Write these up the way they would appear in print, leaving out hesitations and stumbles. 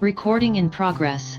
Recording in progress.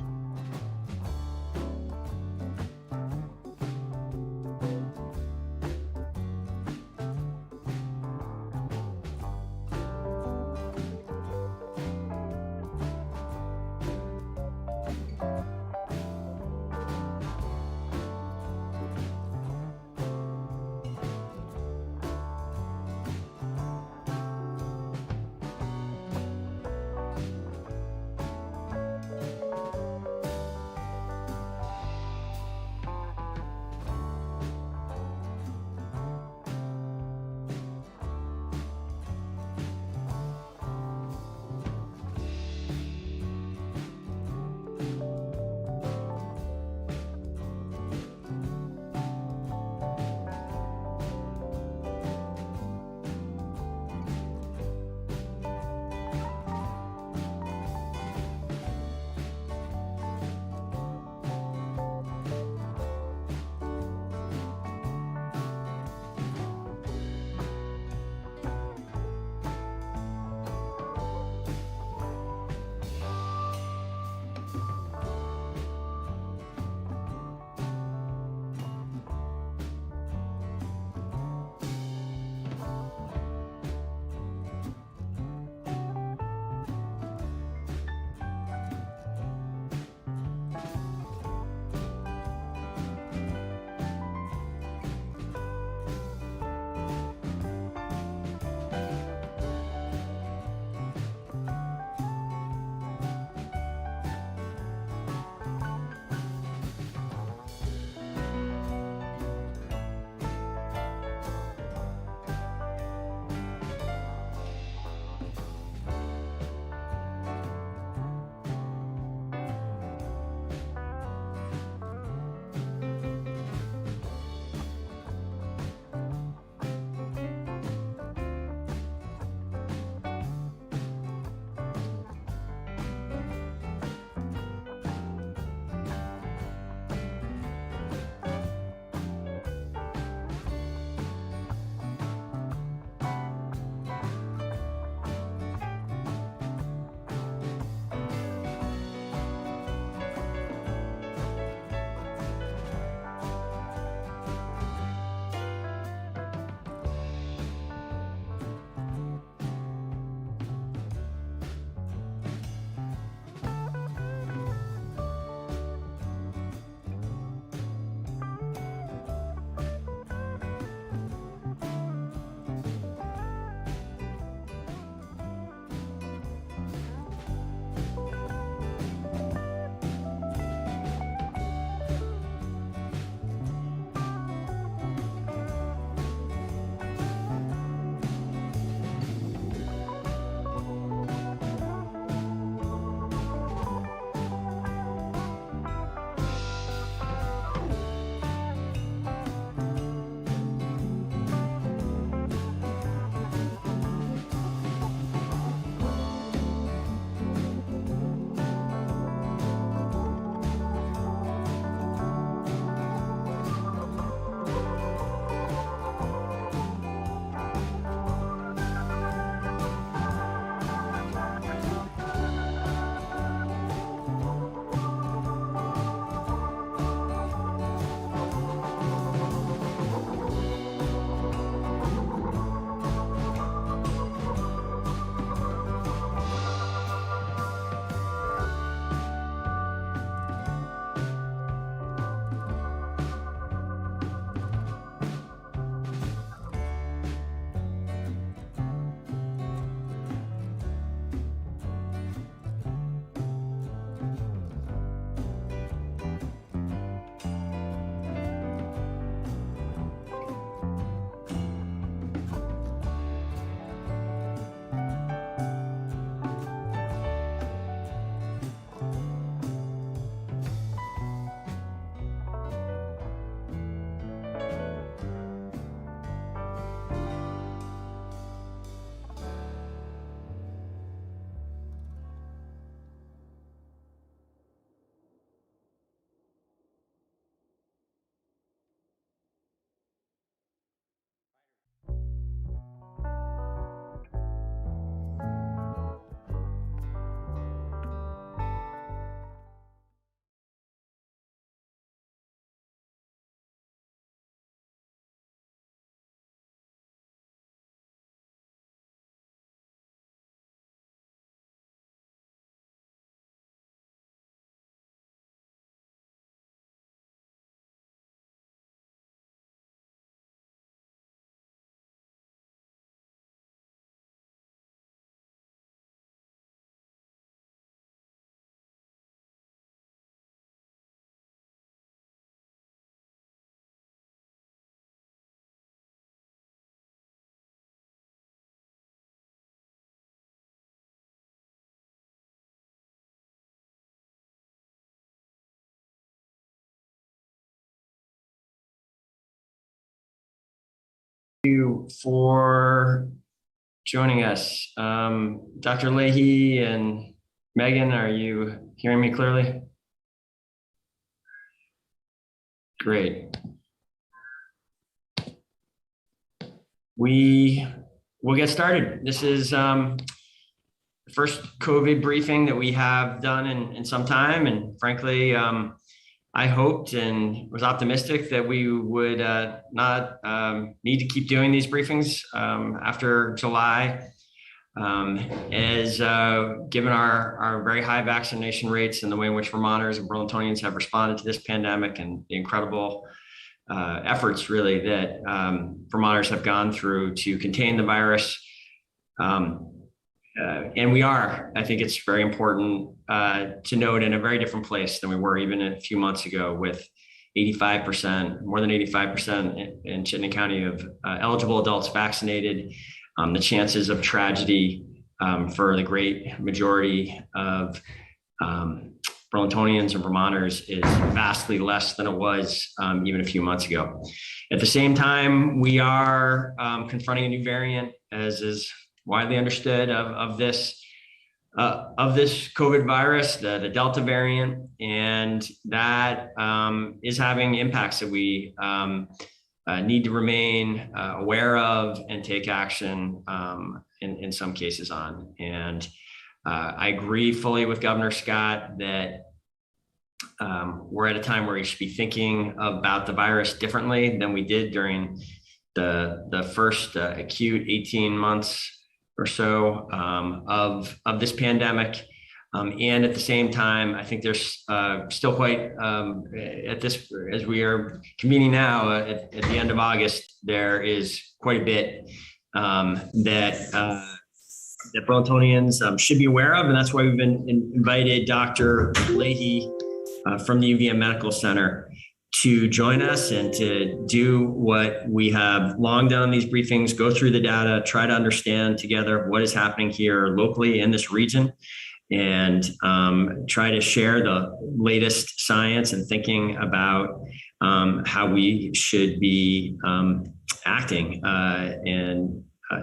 You for joining us. Dr. Leahy and Megan, are you hearing me clearly? Great. We will get started. This is the first COVID briefing that we have done in some time. And frankly, I hoped and was optimistic that we would not need to keep doing these briefings after July, as given our very high vaccination rates and the way in which Vermonters and Burlingtonians have responded to this pandemic and the incredible efforts really that Vermonters have gone through to contain the virus. And we are, I think it's very important to note, in a very different place than we were even a few months ago, with 85%, more than 85% in Chittenden County of eligible adults vaccinated. The chances of tragedy for the great majority of Burlingtonians and Vermonters is vastly less than it was even a few months ago. At the same time, we are confronting a new variant, as is widely understood, of this COVID virus, the Delta variant, and that is having impacts that we need to remain aware of and take action in some cases on. And I agree fully with Governor Scott that we're at a time where we should be thinking about the virus differently than we did during the first acute 18 months or so of this pandemic. And at the same time, I think there's still quite, at this, as we are convening now at the end of August, there is quite a bit that Burlingtonians should be aware of. And that's why we've been invited Dr. Leahy from the UVM Medical Center to join us and to do what we have long done in these briefings: go through the data, try to understand together what is happening here locally in this region, and try to share the latest science and thinking about how we should be acting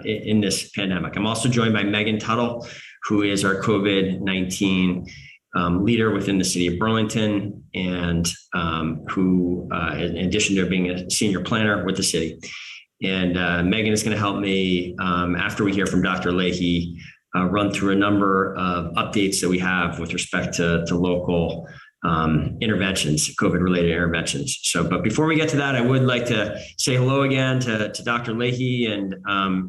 in this pandemic. I'm also joined by Megan Tuttle, who is our COVID-19 leader within the city of Burlington, and who, in addition to being a senior planner with the city. And Megan is going to help me, after we hear from Dr. Leahy, run through a number of updates that we have with respect to local interventions, COVID-related interventions. So, but before we get to that, I would like to say hello again to Dr. Leahy and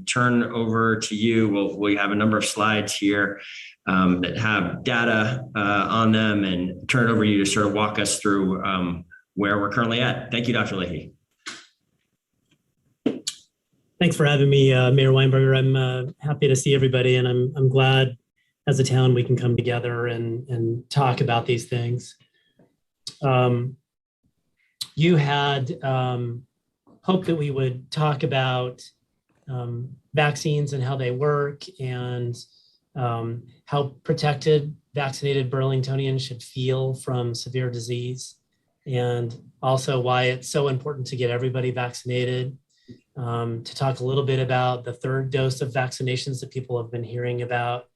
turn over to you. We have a number of slides here that have data on them, and turn it over to you to sort of walk us through where we're currently at. Thank you, Dr. Leahy. Thanks for having me, Mayor Weinberger. I'm happy to see everybody, and I'm glad as a town we can come together and talk about these things. You had hoped that we would talk about vaccines and how they work, and how protected vaccinated Burlingtonians should feel from severe disease, and also why it's so important to get everybody vaccinated. To talk a little bit about the third dose of vaccinations that people have been hearing about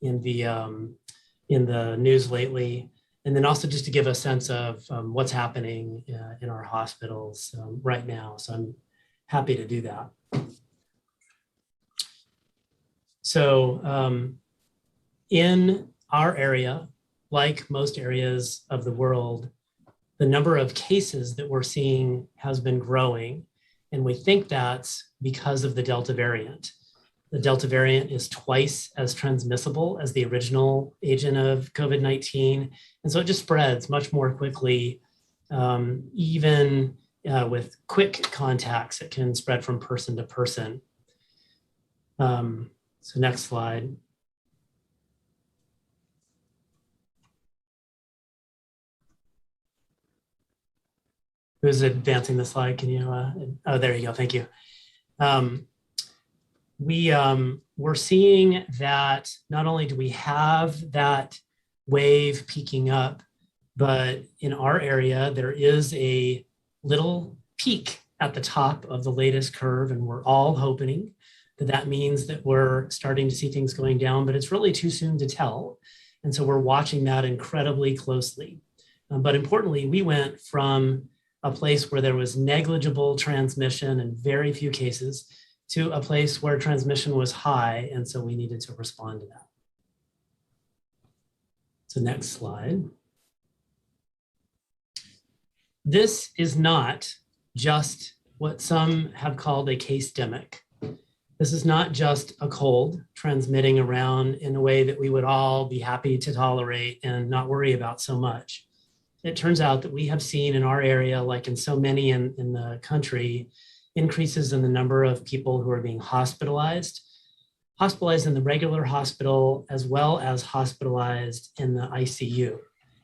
in the news lately, and then also just to give a sense of what's happening in our hospitals right now. So I'm happy to do that. So in our area, like most areas of the world, the number of cases that we're seeing has been growing. And we think that's because of the Delta variant. The Delta variant is twice as transmissible as the original agent of COVID-19. And so it just spreads much more quickly, even with quick contacts. It can spread from person to person. So next slide. Who's advancing the slide? Can you, oh, there you go, thank you. We're seeing that not only do we have that wave peaking up, but in our area, there is a little peak at the top of the latest curve, and we're all hoping that that means that we're starting to see things going down, but it's really too soon to tell. And so we're watching that incredibly closely. But importantly, we went from a place where there was negligible transmission and very few cases to a place where transmission was high. And so we needed to respond to that. So next slide. This is not just what some have called a case-demic. This is not just a cold transmitting around in a way that we would all be happy to tolerate and not worry about so much. It turns out that we have seen in our area, like in so many in the country, increases in the number of people who are being hospitalized in the regular hospital, as well as hospitalized in the ICU.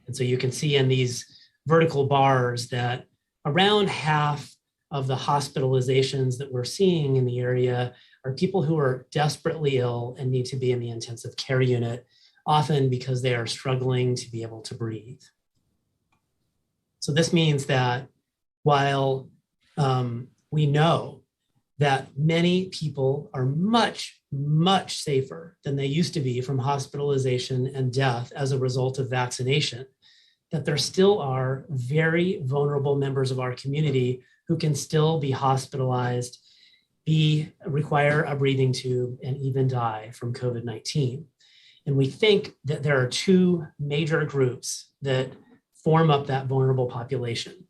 And so you can see in these vertical bars that around half of the hospitalizations that we're seeing in the area are people who are desperately ill and need to be in the intensive care unit, often because they are struggling to be able to breathe. So this means that while we know that many people are much, much safer than they used to be from hospitalization and death as a result of vaccination, that there still are very vulnerable members of our community who can still be hospitalized, require a breathing tube, and even die from COVID-19. And we think that there are two major groups that form up that vulnerable population.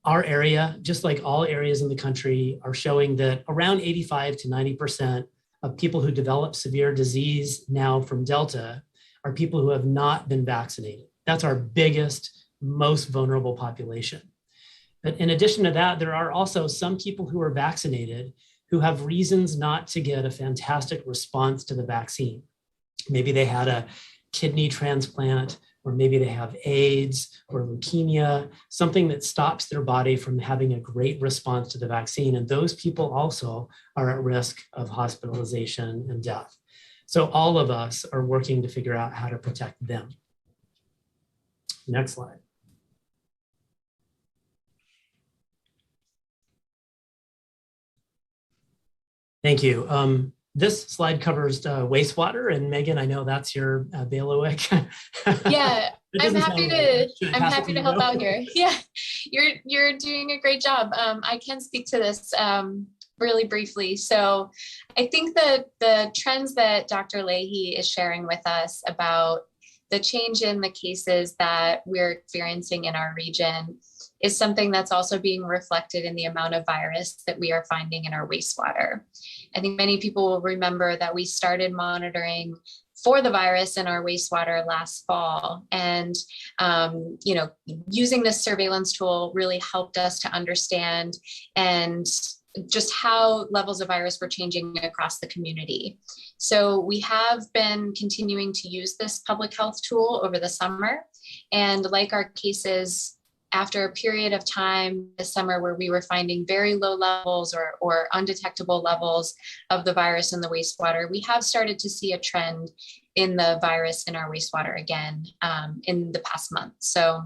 Our area, just like all areas in the country, are showing that around 85 to 90% of people who develop severe disease now from Delta are people who have not been vaccinated. That's our biggest, most vulnerable population. But in addition to that, there are also some people who are vaccinated who have reasons not to get a fantastic response to the vaccine. Maybe they had a kidney transplant, or maybe they have AIDS or leukemia, something that stops their body from having a great response to the vaccine. And those people also are at risk of hospitalization and death. So all of us are working to figure out how to protect them. Next slide. Thank you. This slide covers wastewater, and Megan, I know that's your bailiwick. Yeah, I'm happy to help out here. Yeah, you're doing a great job. I can speak to this really briefly. So I think that the trends that Dr. Leahy is sharing with us about the change in the cases that we're experiencing in our region is something that's also being reflected in the amount of virus that we are finding in our wastewater. I think many people will remember that we started monitoring for the virus in our wastewater last fall. And, using this surveillance tool really helped us to understand and just how levels of virus were changing across the community. So we have been continuing to use this public health tool over the summer. And like our cases, after a period of time this summer where we were finding very low levels or undetectable levels of the virus in the wastewater, we have started to see a trend in the virus in our wastewater again in the past month. So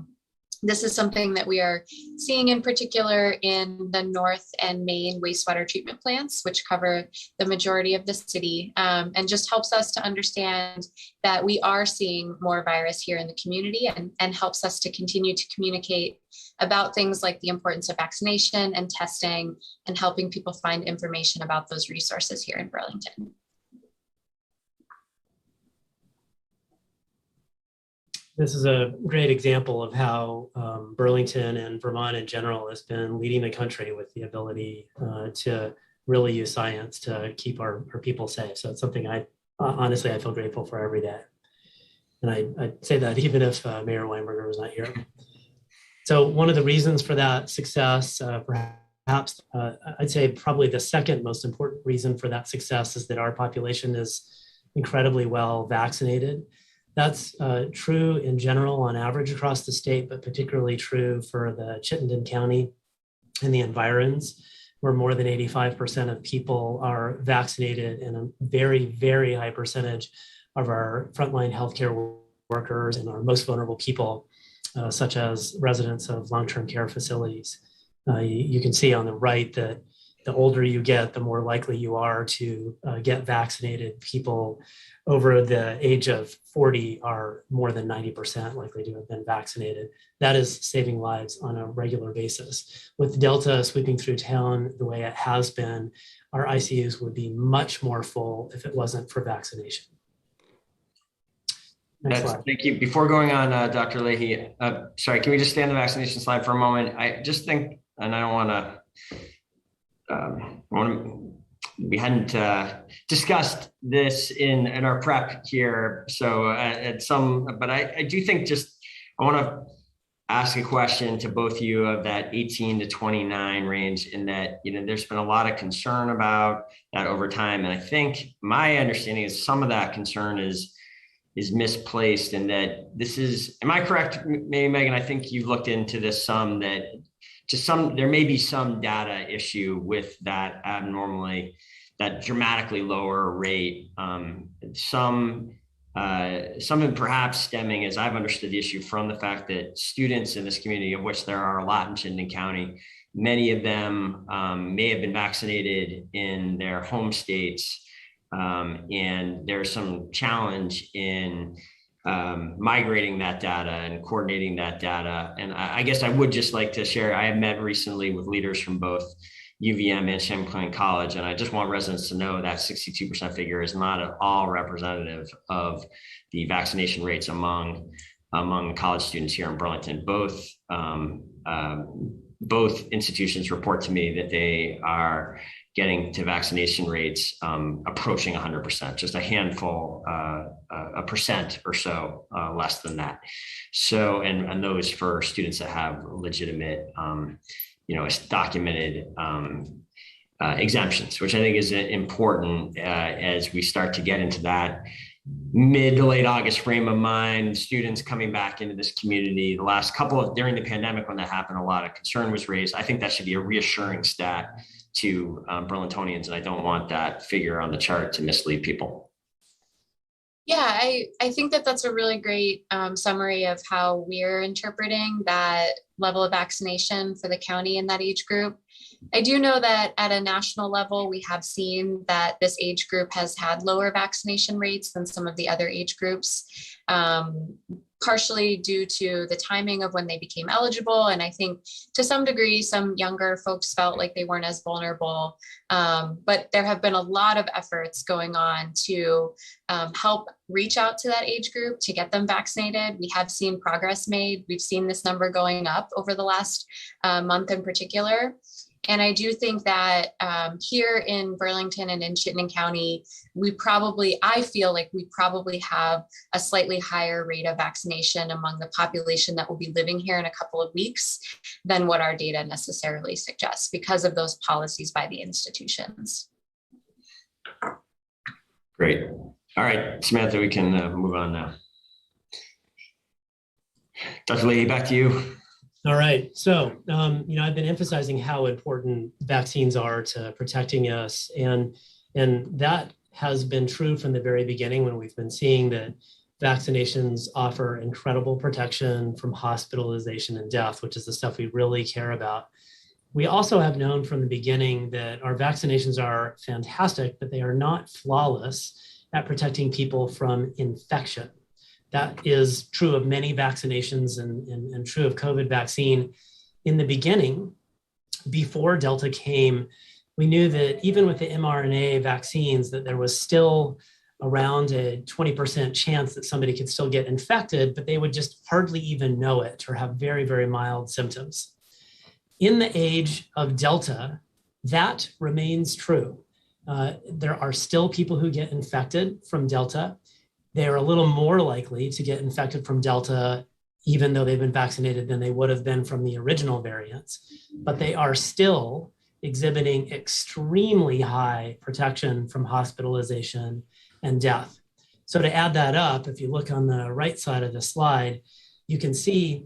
this is something that we are seeing in particular in the North and Main wastewater treatment plants, which cover the majority of the city, and just helps us to understand that we are seeing more virus here in the community and helps us to continue to communicate about things like the importance of vaccination and testing and helping people find information about those resources here in Burlington. This is a great example of how Burlington and Vermont in general has been leading the country with the ability to really use science to keep our people safe. So it's something honestly, I feel grateful for every day. And I say that even if Mayor Weinberger was not here. So one of the reasons for that success, perhaps I'd say probably the second most important reason for that success is that our population is incredibly well vaccinated. That's true in general on average across the state, but particularly true for the Chittenden County and the environs, where more than 85% of people are vaccinated, and a very, very high percentage of our frontline healthcare workers and our most vulnerable people, such as residents of long-term care facilities, You can see on the right that the older you get, the more likely you are to get vaccinated. People over the age of 40 are more than 90% likely to have been vaccinated. That is saving lives on a regular basis. With Delta sweeping through town the way it has been, our ICUs would be much more full if it wasn't for vaccination. Next slide. Thank you. Before going on, Dr. Leahy, sorry, can we just stay on the vaccination slide for a moment? I just think, and I don't want to, we hadn't discussed this in our prep here. So but I do think I want to ask a question to both of you of that 18 to 29 range, in that, there's been a lot of concern about that over time. And I think my understanding is some of that concern is misplaced, and that this is, am I correct, maybe Megan? I think you've looked into this some, that there may be some data issue with that that dramatically lower rate. Some perhaps stemming, as I've understood the issue, from the fact that students in this community, of which there are a lot in Chittenden County, many of them may have been vaccinated in their home states. And there's some challenge in migrating that data and coordinating that data. And I guess I would just like to share, I have met recently with leaders from both UVM and Champlain College, and I just want residents to know that 62% figure is not at all representative of the vaccination rates among college students here in Burlington. Both institutions report to me that they are getting to vaccination rates approaching 100%, just a handful, a percent or so less than that. So, and those for students that have legitimate, documented exemptions, which I think is important as we start to get into that mid to late August frame of mind. Students coming back into this community, the last during the pandemic, when that happened, a lot of concern was raised. I think that should be a reassuring stat to Burlingtonians, and I don't want that figure on the chart to mislead people. Yeah, I think that's a really great summary of how we're interpreting that level of vaccination for the county in that age group. I do know that at a national level, we have seen that this age group has had lower vaccination rates than some of the other age groups, partially due to the timing of when they became eligible. And I think to some degree, some younger folks felt like they weren't as vulnerable. But there have been a lot of efforts going on to help reach out to that age group to get them vaccinated. We have seen progress made. We've seen this number going up over the last month in particular. And I do think that here in Burlington and in Chittenden County, I feel like we probably have a slightly higher rate of vaccination among the population that will be living here in a couple of weeks than what our data necessarily suggests, because of those policies by the institutions. Great. All right, Samantha, we can move on now. Dr. Lee, back to you. All right. So, I've been emphasizing how important vaccines are to protecting us. And that has been true from the very beginning, when we've been seeing that vaccinations offer incredible protection from hospitalization and death, which is the stuff we really care about. We also have known from the beginning that our vaccinations are fantastic, but they are not flawless at protecting people from infection. That is true of many vaccinations and true of COVID vaccine. In the beginning, before Delta came, we knew that even with the mRNA vaccines, that there was still around a 20% chance that somebody could still get infected, but they would just hardly even know it or have very, very mild symptoms. In the age of Delta, that remains true. There are still people who get infected from Delta. They are a little more likely to get infected from Delta, even though they've been vaccinated, than they would have been from the original variants. But they are still exhibiting extremely high protection from hospitalization and death. So to add that up, if you look on the right side of the slide, you can see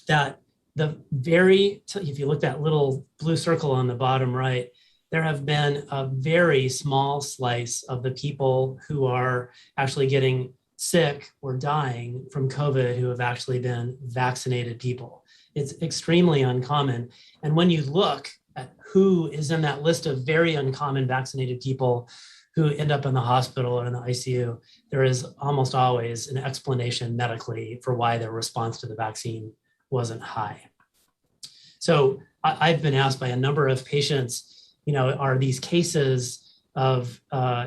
that if you look at that little blue circle on the bottom right, there have been a very small slice of the people who are actually getting sick or dying from COVID who have actually been vaccinated people. It's extremely uncommon. And when you look at who is in that list of very uncommon vaccinated people who end up in the hospital or in the ICU, there is almost always an explanation medically for why their response to the vaccine wasn't high. So I've been asked by a number of patients, are these cases of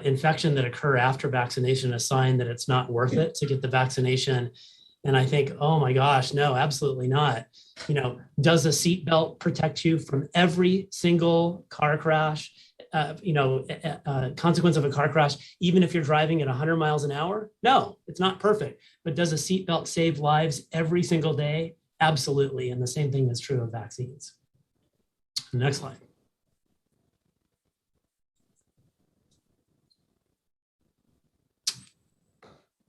infection that occur after vaccination a sign that it's not worth it to get the vaccination? And I think, oh my gosh, no, absolutely not. Does a seatbelt protect you from every single car crash? Consequence of a car crash, even if you're driving at 100 miles an hour? No, it's not perfect. But does a seatbelt save lives every single day? Absolutely. And the same thing is true of vaccines. Next slide.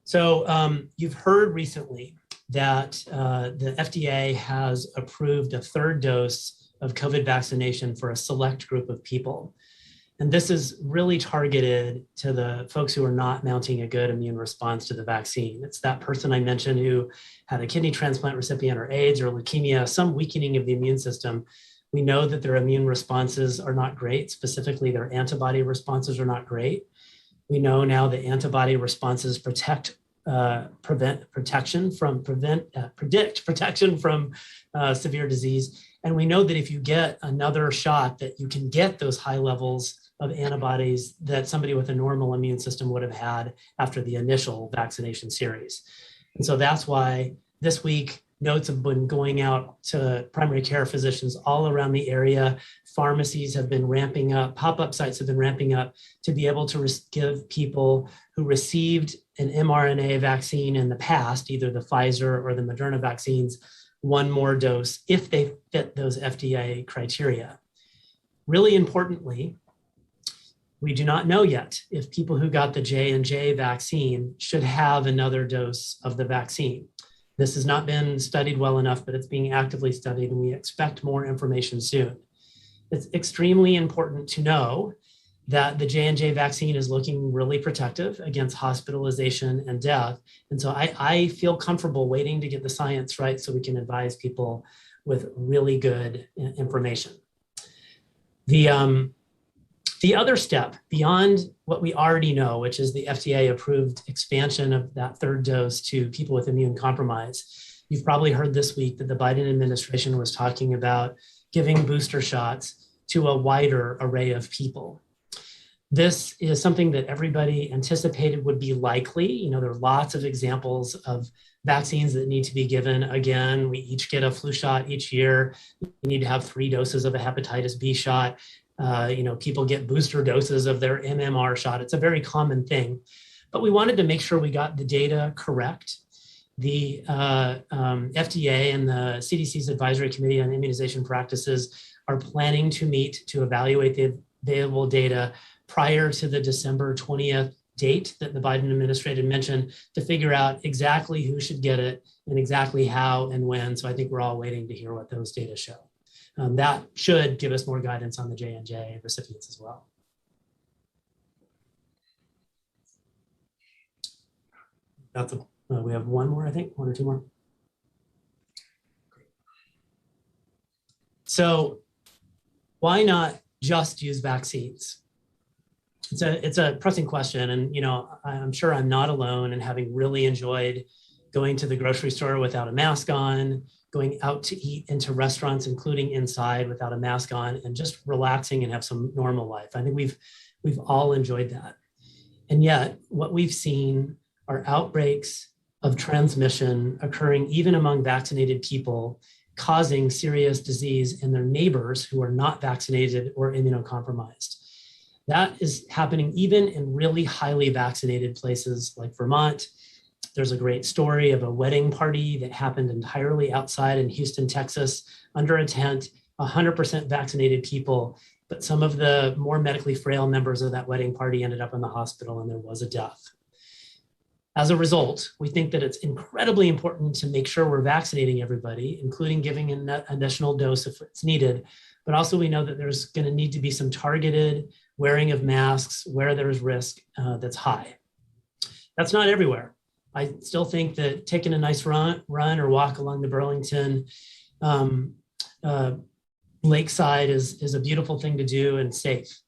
So you've heard recently that the FDA has approved a third dose of COVID vaccination for a select group of people. And this is really targeted to the folks who are not mounting a good immune response to the vaccine. It's that person I mentioned who had a kidney transplant recipient or AIDS or leukemia, some weakening of the immune system. We know that their immune responses are not great. Specifically, their antibody responses are not great. We know now that antibody responses predict protection from severe disease. And we know that if you get another shot, that you can get those high levels of antibodies that somebody with a normal immune system would have had after the initial vaccination series. And so that's why this week, notes have been going out to primary care physicians all around the area. Pharmacies have been ramping up, pop-up sites have been ramping up to be able to give people who received an mRNA vaccine in the past, either the Pfizer or the Moderna vaccines, one more dose if they fit those FDA criteria. Really importantly, we do not know yet if people who got the J&J vaccine should have another dose of the vaccine. This has not been studied well enough, but it's being actively studied, and we expect more information soon. It's extremely important to know that the J&J vaccine is looking really protective against hospitalization and death. And so I feel comfortable waiting to get the science right so we can advise people with really good information. The other step beyond what we already know, which is the FDA approved expansion of that third dose to people with immune compromise. You've probably heard this week that the Biden administration was talking about giving booster shots to a wider array of people. This is something that everybody anticipated would be likely. There are lots of examples of vaccines that need to be given. Again, we each get a flu shot each year. We need to have 3 doses of a hepatitis B shot. People get booster doses of their MMR shot. It's a very common thing, but we wanted to make sure we got the data correct. The FDA and the CDC's Advisory Committee on Immunization Practices are planning to meet to evaluate the available data prior to the December 20th date that the Biden administration mentioned to figure out exactly who should get it and exactly how and when. So I think we're all waiting to hear what those data show. That should give us more guidance on the J&J recipients as well. We have one more, I think, 1 or 2 more. So why not just use vaccines? It's a pressing question. And, I'm sure I'm not alone in having really enjoyed going to the grocery store without a mask on, going out to eat into restaurants, including inside without a mask on, and just relaxing and have some normal life. I think we've all enjoyed that. And yet what we've seen are outbreaks of transmission occurring even among vaccinated people, causing serious disease in their neighbors who are not vaccinated or immunocompromised. That is happening even in really highly vaccinated places like Vermont. There's a great story of a wedding party that happened entirely outside in Houston, Texas, under a tent, 100% vaccinated people, but some of the more medically frail members of that wedding party ended up in the hospital and there was a death. As a result, we think that it's incredibly important to make sure we're vaccinating everybody, including giving an additional dose if it's needed, but also we know that there's going to need to be some targeted wearing of masks where there's risk that's high. That's not everywhere. I still think that taking a nice run or walk along the Burlington lakeside is a beautiful thing to do and safe.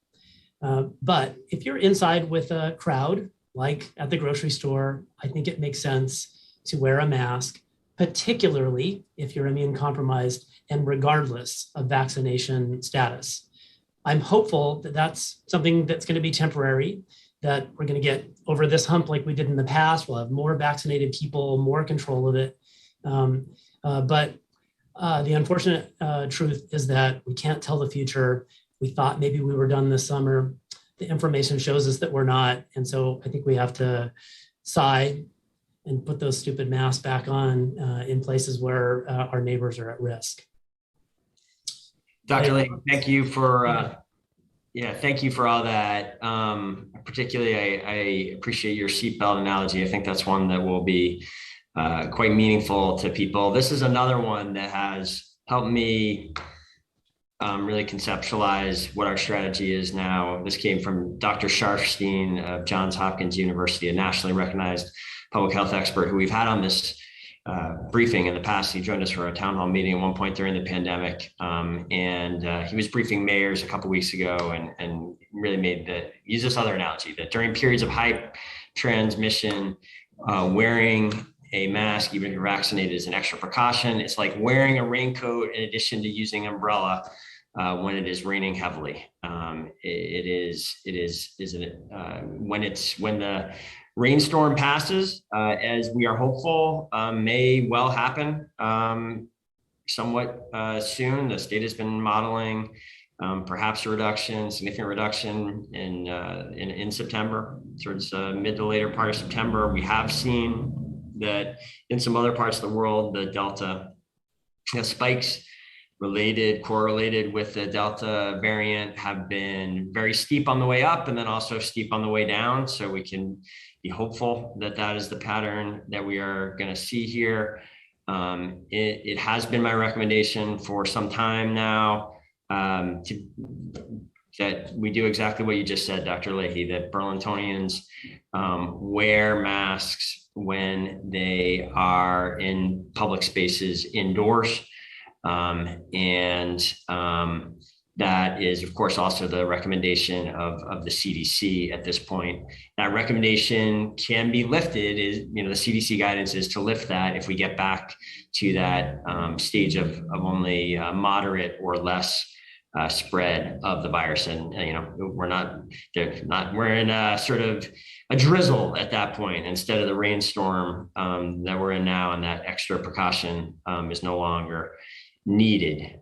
But if you're inside with a crowd, like at the grocery store, I think it makes sense to wear a mask, particularly if you're immune compromised and regardless of vaccination status. I'm hopeful that that's something that's going to be temporary, that we're going to get over this hump like we did in the past. We'll have more vaccinated people, more control of it. But the unfortunate truth is that we can't tell the future. We thought maybe we were done this summer. The information shows us that we're not. And so I think we have to sigh and put those stupid masks back on in places where our neighbors are at risk. Dr. Lee, thank you for thank you for all that. Particularly, I appreciate your seatbelt analogy. I think that's one that will be quite meaningful to people. This is another one that has helped me really conceptualize what our strategy is now. This came from Dr. Sharfstein of Johns Hopkins University, a nationally recognized public health expert who we've had on this briefing in the past. He joined us for a town hall meeting at one point during the pandemic. He was briefing mayors a couple of weeks ago and really used this other analogy that during periods of high transmission, wearing a mask, even if you're vaccinated, is an extra precaution. It's like wearing a raincoat in addition to using an umbrella when it is raining heavily. When the rainstorm passes, as we are hopeful may well happen somewhat soon. The state has been modeling perhaps a significant reduction in September, towards mid to later part of September. We have seen that in some other parts of the world, the Delta spikes correlated with the Delta variant have been very steep on the way up and then also steep on the way down. So we can be hopeful that that is the pattern that we are going to see here. It has been my recommendation for some time now that we do exactly what you just said, Dr. Leahy, that Burlingtonians wear masks when they are in public spaces indoors. That is, of course, also the recommendation of the CDC at this point. That recommendation can be lifted. The CDC guidance is to lift that if we get back to that stage of only moderate or less spread of the virus. And we're in a sort of a drizzle at that point instead of the rainstorm that we're in now, and that extra precaution is no longer needed.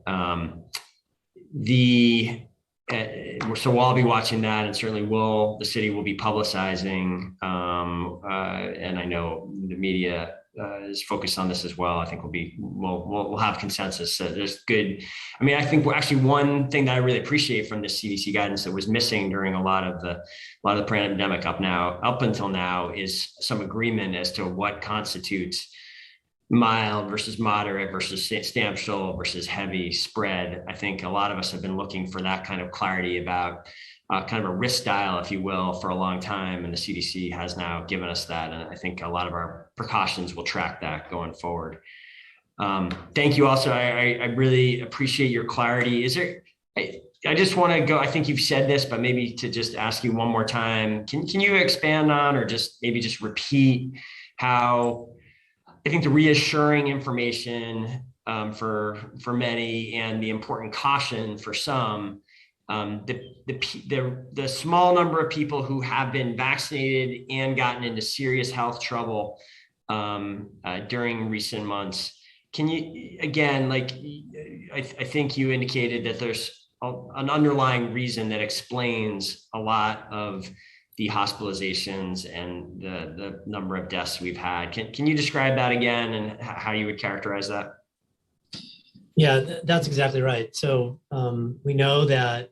So we'll all be watching that, and certainly the city will be publicizing, and I know the media is focused on this as well. I think we'll have consensus. There's good. I mean, I think actually one thing that I really appreciate from this CDC guidance that was missing during a lot of the pandemic up until now is some agreement as to what constitutes mild versus moderate versus substantial versus heavy spread. I think a lot of us have been looking for that kind of clarity about kind of a risk dial, if you will, for a long time. And the CDC has now given us that. And I think a lot of our precautions will track that going forward. Thank you also. I really appreciate your clarity. I just want to go, I think you've said this, but maybe to just ask you one more time, can you expand on, or just repeat how I think the reassuring information for many and the important caution for some, the small number of people who have been vaccinated and gotten into serious health trouble during recent months. Can you, again, I think you indicated that there's an underlying reason that explains a lot of the hospitalizations and the number of deaths we've had. Can you describe that again and how you would characterize that? Yeah, that's exactly right. So we know that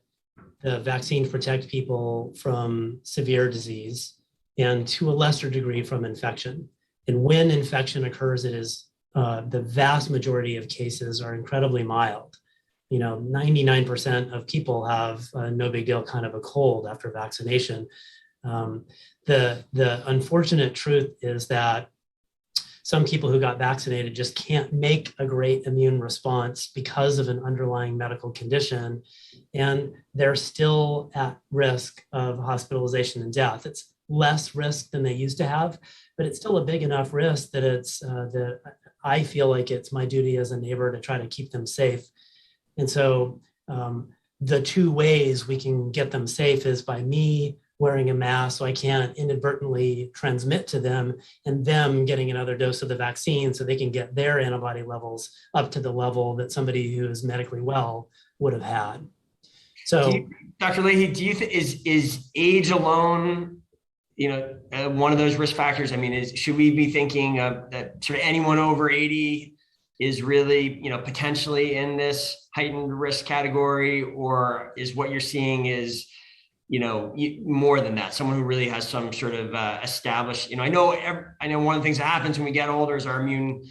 the vaccines protect people from severe disease and to a lesser degree from infection. And when infection occurs, it is the vast majority of cases are incredibly mild. 99% of people have no big deal kind of a cold after vaccination. The unfortunate truth is that some people who got vaccinated just can't make a great immune response because of an underlying medical condition, and they're still at risk of hospitalization and death. It's less risk than they used to have, but it's still a big enough risk that that I feel like it's my duty as a neighbor to try to keep them safe. And so the two ways we can get them safe is by me wearing a mask so I can't inadvertently transmit to them, and them getting another dose of the vaccine so they can get their antibody levels up to the level that somebody who is medically well would have had. So, Dr. Leahy, do you think is age alone, one of those risk factors? I mean, should we be thinking of that sort of anyone over 80 is really, potentially in this heightened risk category, or is what you're seeing is, more than that, someone who really has some sort of established, I know one of the things that happens when we get older is our immune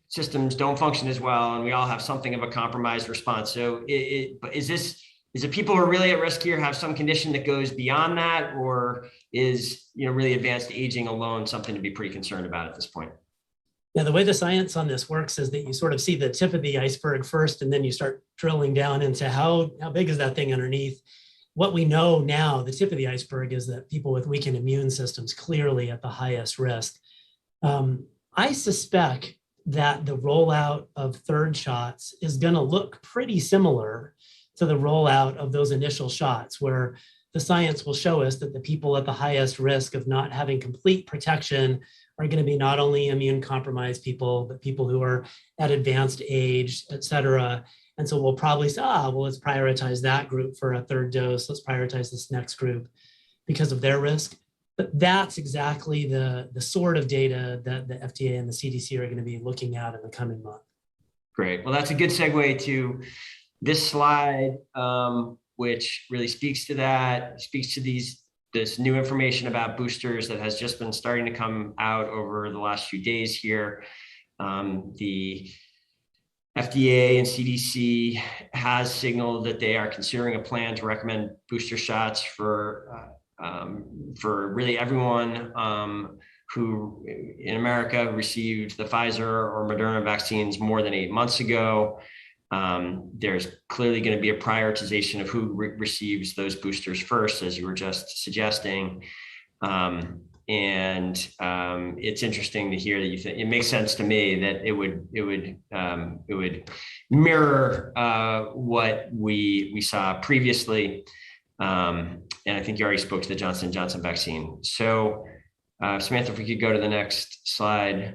systems don't function as well, and we all have something of a compromised response. So is it people who are really at risk here have some condition that goes beyond that, or is, really advanced aging alone something to be pretty concerned about at this point? Yeah, the way the science on this works is that you sort of see the tip of the iceberg first, and then you start drilling down into how big is that thing underneath. What we know now, the tip of the iceberg, is that people with weakened immune systems clearly at the highest risk. I suspect that the rollout of third shots is going to look pretty similar to the rollout of those initial shots, where the science will show us that the people at the highest risk of not having complete protection are going to be not only immune compromised people, but people who are at advanced age, et cetera. And so we'll probably say, well, let's prioritize that group for a third dose. Let's prioritize this next group because of their risk. But that's exactly the sort of data that the FDA and the CDC are going to be looking at in the coming month. Great. Well, that's a good segue to this slide, which really speaks to that, speaks to this new information about boosters that has just been starting to come out over the last few days here. The FDA and CDC has signaled that they are considering a plan to recommend booster shots for really everyone who in America received the Pfizer or Moderna vaccines more than 8 months ago. There's clearly going to be a prioritization of who receives those boosters first, as you were just suggesting. And it's interesting to hear that you think it makes sense to me that it would mirror what we saw previously. And I think you already spoke to the Johnson & Johnson vaccine. So Samantha, if we could go to the next slide.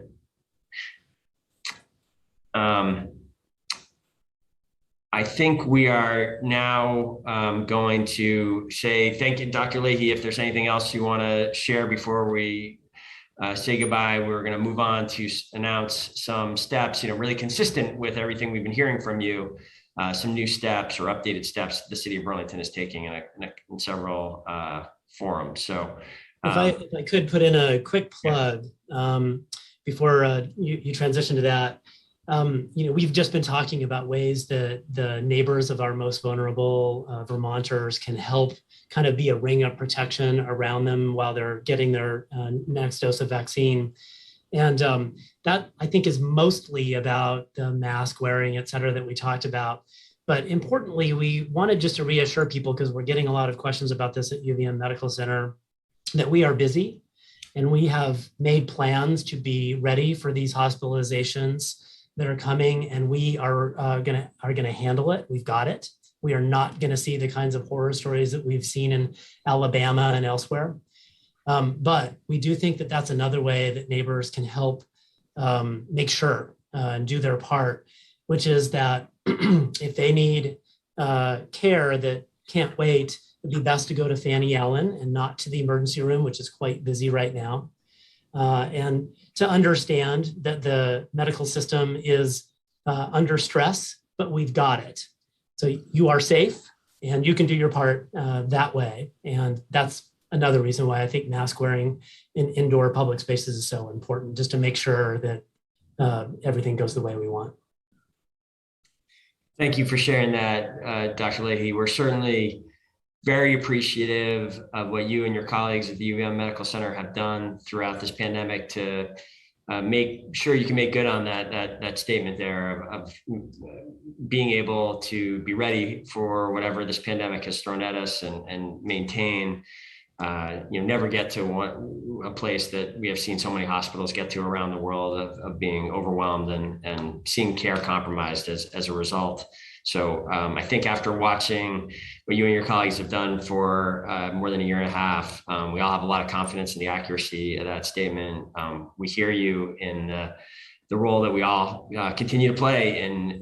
I think we are now going to say thank you, Dr. Leahy. If there's anything else you want to share before we say goodbye, we're going to move on to announce some steps, really consistent with everything we've been hearing from you, some new steps or updated steps the city of Burlington is taking in several forums. So if I could put in a quick plug before you transition to that. We've just been talking about ways that the neighbors of our most vulnerable Vermonters can help kind of be a ring of protection around them while they're getting their next dose of vaccine. And that, I think, is mostly about the mask wearing, et cetera, that we talked about. But importantly, we wanted just to reassure people, because we're getting a lot of questions about this at UVM Medical Center, that we are busy and we have made plans to be ready for these hospitalizations that are coming, and we are gonna handle it. We've got it. We are not gonna see the kinds of horror stories that we've seen in Alabama and elsewhere. But we do think that that's another way that neighbors can help make sure and do their part, which is that if they need care that can't wait, it'd be best to go to Fanny Allen and not to the emergency room, which is quite busy right now. And to understand that the medical system is under stress, but we've got it. So you are safe and you can do your part that way. And that's another reason why I think mask wearing in indoor public spaces is so important, just to make sure that everything goes the way we want. Thank you for sharing that, Dr. Leahy. We're certainly very appreciative of what you and your colleagues at the UVM Medical Center have done throughout this pandemic to make sure you can make good on that statement there of being able to be ready for whatever this pandemic has thrown at us, and maintain, never get to a place that we have seen so many hospitals get to around the world of being overwhelmed and seeing care compromised as a result. So I think after watching what you and your colleagues have done for more than a year and a half, we all have a lot of confidence in the accuracy of that statement. We hear you in the role that we all continue to play in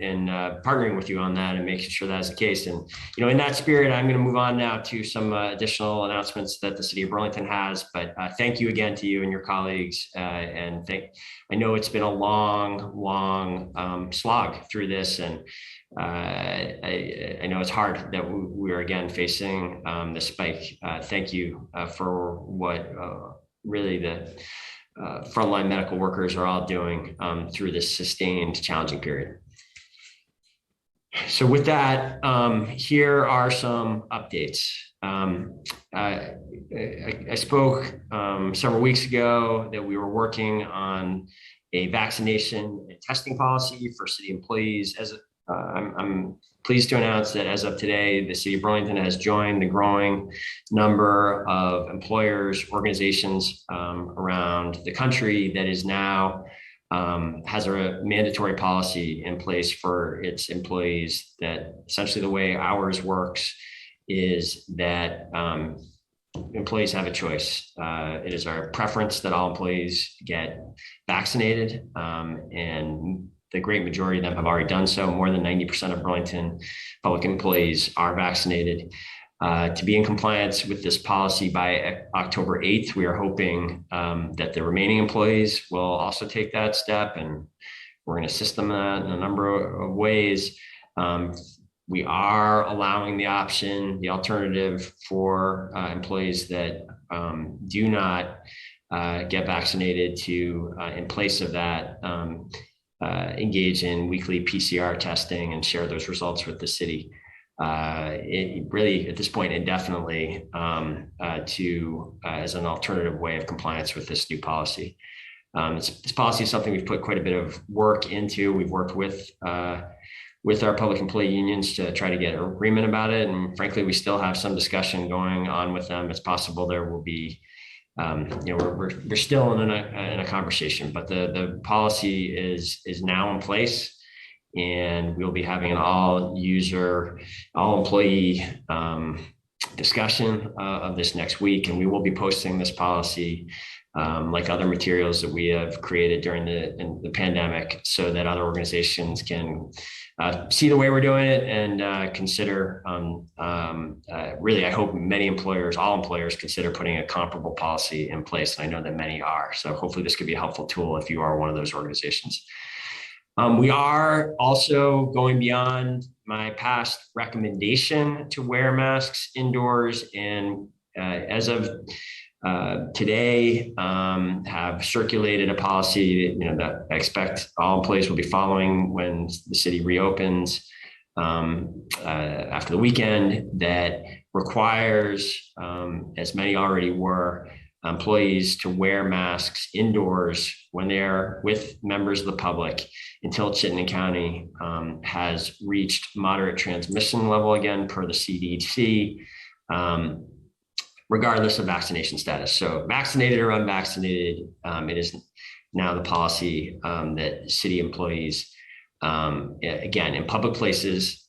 partnering with you on that and making sure that is the case. And, in that spirit, I'm going to move on now to some additional announcements that the city of Burlington has. But thank you again to you and your colleagues. I know it's been a long slog through this. And I know it's hard that we're again facing the spike. Thank you for what really the frontline medical workers are all doing through this sustained, challenging period. So with that, here are some updates. I spoke several weeks ago that we were working on a vaccination and testing policy for city employees. I'm pleased to announce that as of today, the city of Burlington has joined the growing number of employers, organizations around the country that is now has a mandatory policy in place for its employees, that essentially the way ours works is that employees have a choice. It is our preference that all employees get vaccinated, and the great majority of them have already done so. More than 90% of Burlington public employees are vaccinated. To be in compliance with this policy by October 8th, we are hoping that the remaining employees will also take that step, and we're going to assist them in that in a number of ways. We are allowing the option, the alternative for employees that do not get vaccinated to, in place of that, engage in weekly PCR testing and share those results with the city. It really, at this point, indefinitely as an alternative way of compliance with this new policy. This policy is something we've put quite a bit of work into. We've worked with our public employee unions to try to get an agreement about it. And frankly, we still have some discussion going on with them. It's possible there will be, we're still in a conversation, but the policy is now in place. And we'll be having an all employee discussion of this next week. And we will be posting this policy like other materials that we have created during the pandemic, so that other organizations can see the way we're doing it and consider, really, I hope all employers consider putting a comparable policy in place. And I know that many are. So hopefully this could be a helpful tool if you are one of those organizations. We are also going beyond my past recommendation to wear masks indoors, and as of today, have circulated a policy that I expect all employees will be following when the city reopens after the weekend, that requires, as many already were, employees to wear masks indoors when they're with members of the public until Chittenden County has reached moderate transmission level again per the CDC, regardless of vaccination status. So vaccinated or unvaccinated, it is now the policy that city employees, again, in public places,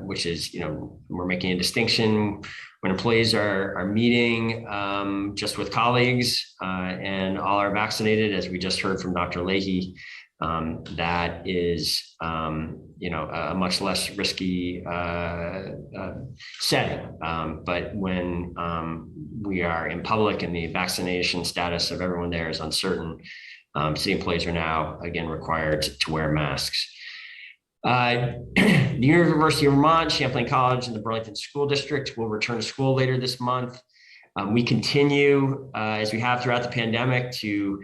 which is, we're making a distinction when employees are meeting just with colleagues and all are vaccinated, as we just heard from Dr. Leahy. That is, a much less risky setting. But when we are in public and the vaccination status of everyone there is uncertain, city employees are now again required to wear masks. The University of Vermont, Champlain College, and the Burlington School District will return to school later this month. We continue, as we have throughout the pandemic, to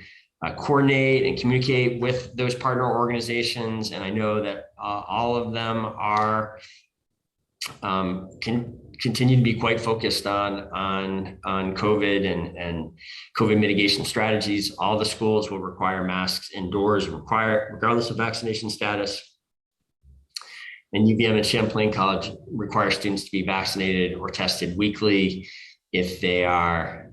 coordinate and communicate with those partner organizations. And I know that all of them are can continue to be quite focused on COVID and COVID mitigation strategies. All the schools will require masks indoors, regardless of vaccination status. And UVM and Champlain College require students to be vaccinated or tested weekly if they are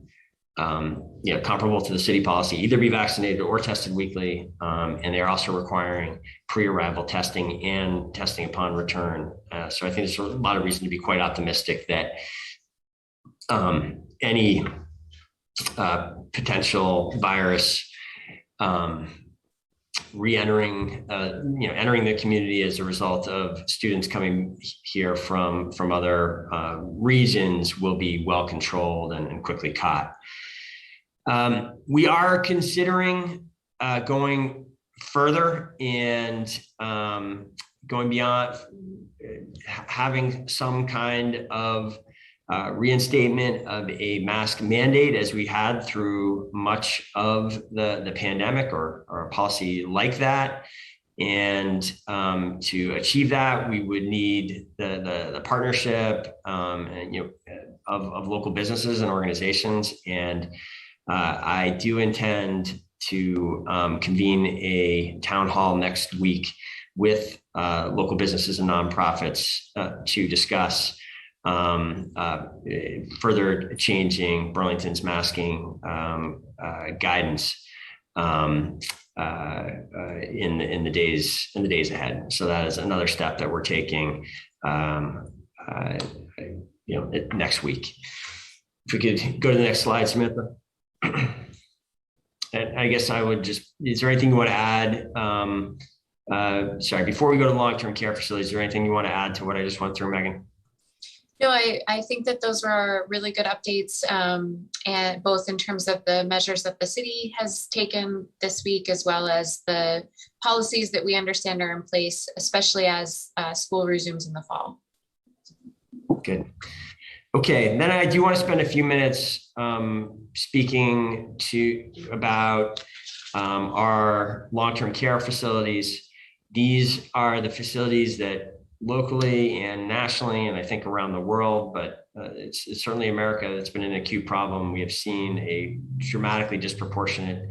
comparable to the city policy, either be vaccinated or tested weekly. And they're also requiring pre-arrival testing and testing upon return. So I think there's a lot of reason to be quite optimistic that any potential virus re-entering, entering the community as a result of students coming here from other regions will be well controlled and quickly caught. We are considering going further and going beyond, having some kind of reinstatement of a mask mandate, as we had through much of the pandemic, or a policy like that. And to achieve that, we would need the partnership of local businesses and organizations. And I do intend to convene a town hall next week with local businesses and nonprofits to discuss further changing Burlington's masking guidance in the days ahead. So that is another step that we're taking next week. If we could go to the next slide, Samantha. And I guess I would just, is there anything you want to add? Sorry, before we go to long-term care facilities, is there anything you want to add to what I just went through, Megan? No, I think that those were really good updates, and both in terms of the measures that the city has taken this week, as well as the policies that we understand are in place, especially as school resumes in the fall. Good. Okay, and then I do want to spend a few minutes speaking about our long-term care facilities. These are the facilities that locally and nationally, and I think around the world, but it's certainly America, that's been an acute problem. We have seen a dramatically disproportionate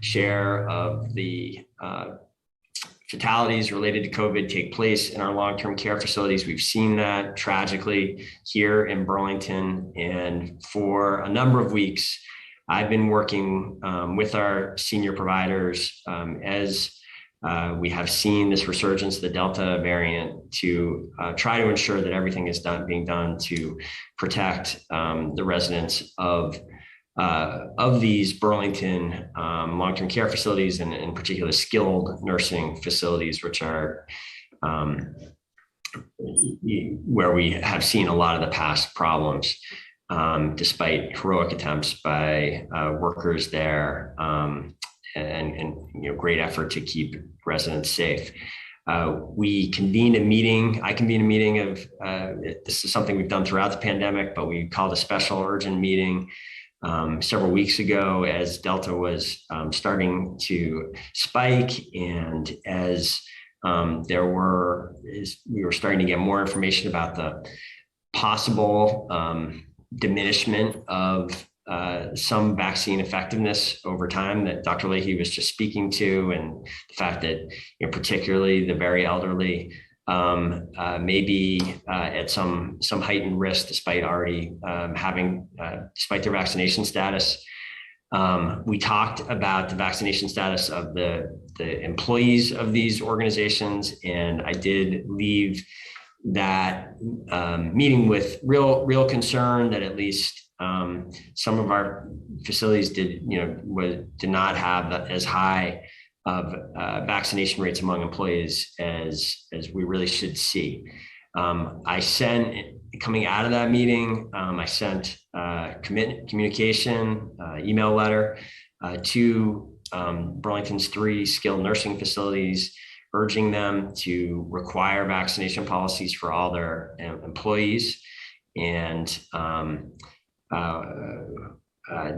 share of the fatalities related to COVID take place in our long-term care facilities. We've seen that tragically here in Burlington. And for a number of weeks, I've been working with our senior providers as we have seen this resurgence of the Delta variant to try to ensure that everything is being done to protect the residents of these Burlington long-term care facilities, and in particular skilled nursing facilities, which are where we have seen a lot of the past problems, despite heroic attempts by workers there. And great effort to keep residents safe. We convened a meeting. I convened a meeting of, this is something we've done throughout the pandemic, but we called a special urgent meeting several weeks ago as Delta was starting to spike, and as we were starting to get more information about the possible diminishment of some vaccine effectiveness over time that Dr. Leahy was just speaking to, and the fact that particularly the very elderly may be at some heightened risk despite already despite their vaccination status. We talked about the vaccination status of the employees of these organizations, and I did leave that meeting with real concern that at least some of our facilities did not have as high of vaccination rates among employees as we really should see. Coming out of that meeting, I sent communication, email letter to Burlington's 3 skilled nursing facilities, urging them to require vaccination policies for all their employees, and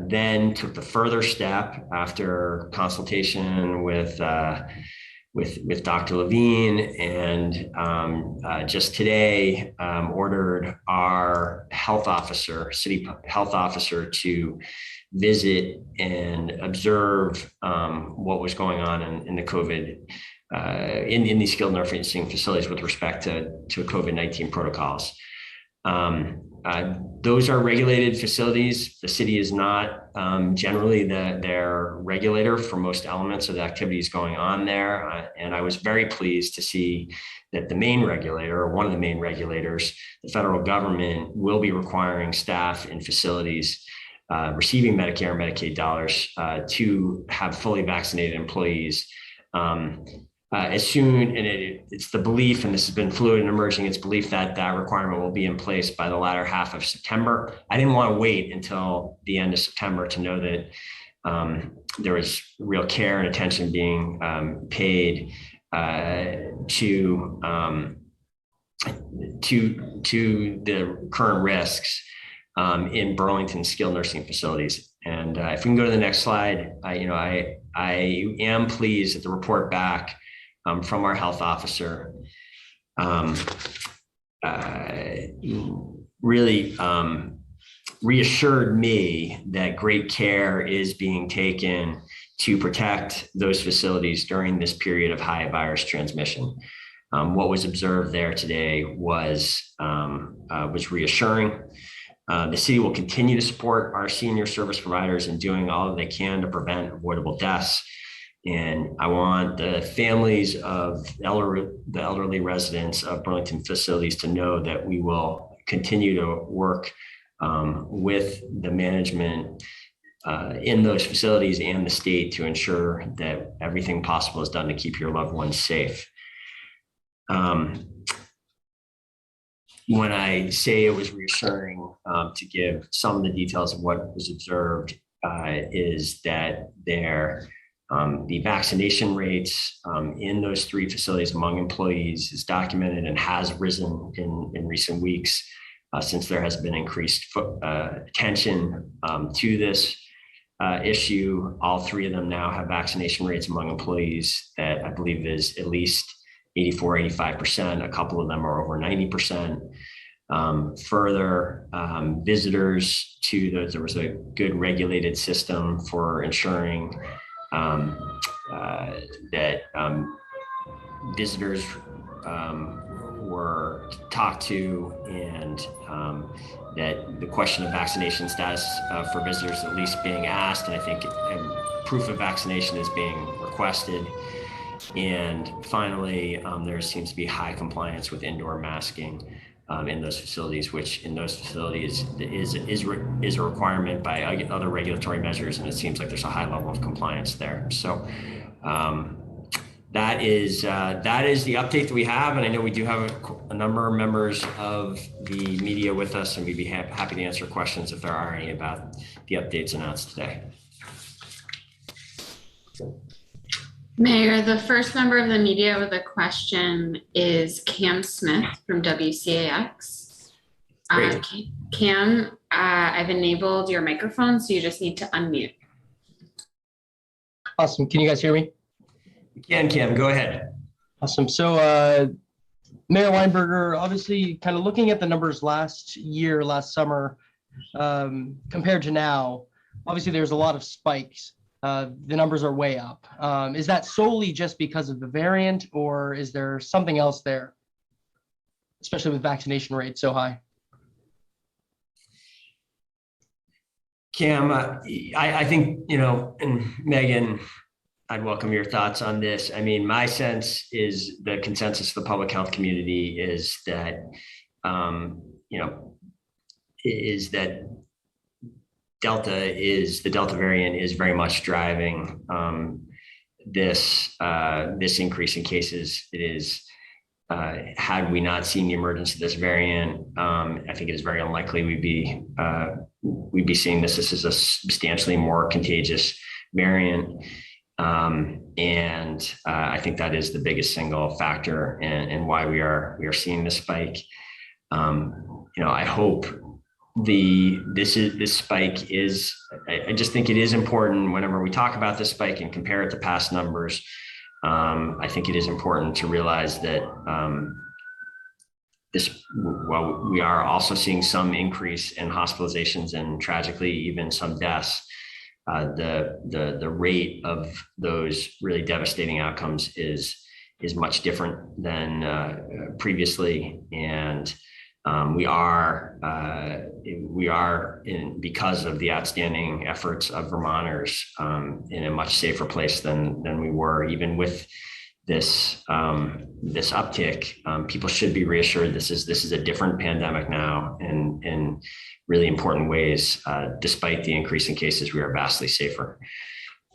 then took the further step after consultation with with Dr. Levine, and just today ordered our city health officer, to visit and observe what was going on in the COVID in these skilled nursing facilities with respect to COVID-19 protocols. Those are regulated facilities. The city is not generally their regulator for most elements of the activities going on there. And I was very pleased to see that the main regulator, or one of the main regulators, the federal government, will be requiring staff in facilities receiving Medicare and Medicaid dollars to have fully vaccinated employees. As soon, and it's the belief, and this has been fluid and emerging, it's belief that that requirement will be in place by the latter half of September. I didn't want to wait until the end of September to know that there was real care and attention being paid to the current risks in Burlington skilled nursing facilities. And if we can go to the next slide, I am pleased that the report back from our health officer really reassured me that great care is being taken to protect those facilities during this period of high virus transmission. What was observed there today was reassuring. The city will continue to support our senior service providers in doing all that they can to prevent avoidable deaths. And I want the families of the elderly residents of Burlington facilities to know that we will continue to work with the management in those facilities and the state to ensure that everything possible is done to keep your loved ones safe. When I say it was reassuring, to give some of the details of what was observed, is that the vaccination rates in those three facilities among employees is documented and has risen in recent weeks since there has been increased attention to this issue. All three of them now have vaccination rates among employees that I believe is at least 84, 85%. A couple of them are over 90%. Further, visitors to those, there was a good regulated system for ensuring that visitors were talked to, and that the question of vaccination status for visitors at least being asked, and I think proof of vaccination is being requested. And finally, there seems to be high compliance with indoor masking in those facilities, which in those facilities is a requirement by other regulatory measures, and it seems like there's a high level of compliance there. So that is the update that we have, and I know we do have a number of members of the media with us, and we'd be happy to answer questions if there are any about the updates announced today. Mayor, the first member of the media with a question is Cam Smith from WCAX. Cam, I've enabled your microphone, so you just need to unmute. Awesome. Can you guys hear me? You can, Cam, go ahead. Awesome. So Mayor Weinberger, obviously kind of looking at the numbers last summer, compared to now, obviously there's a lot of spikes. The numbers are way up. Is that solely just because of the variant, or is there something else there, especially with vaccination rates so high? Cam, I think, and Megan, I'd welcome your thoughts on this. I mean, my sense is the consensus of the public health community is that, the Delta variant is very much driving this increase in cases. It is, had we not seen the emergence of this variant, I think it is very unlikely we'd be seeing this. This is a substantially more contagious variant. And I think that is the biggest single factor in why we are seeing this spike. I hope this spike is, I just think it is important whenever we talk about this spike and compare it to past numbers, I think it is important to realize that while we are also seeing some increase in hospitalizations and tragically even some deaths, the rate of those really devastating outcomes is much different than previously, and we are because of the outstanding efforts of Vermonters in a much safer place than we were, even with this uptick. People should be reassured this is a different pandemic now, and in really important ways. Despite the increase in cases, we are vastly safer.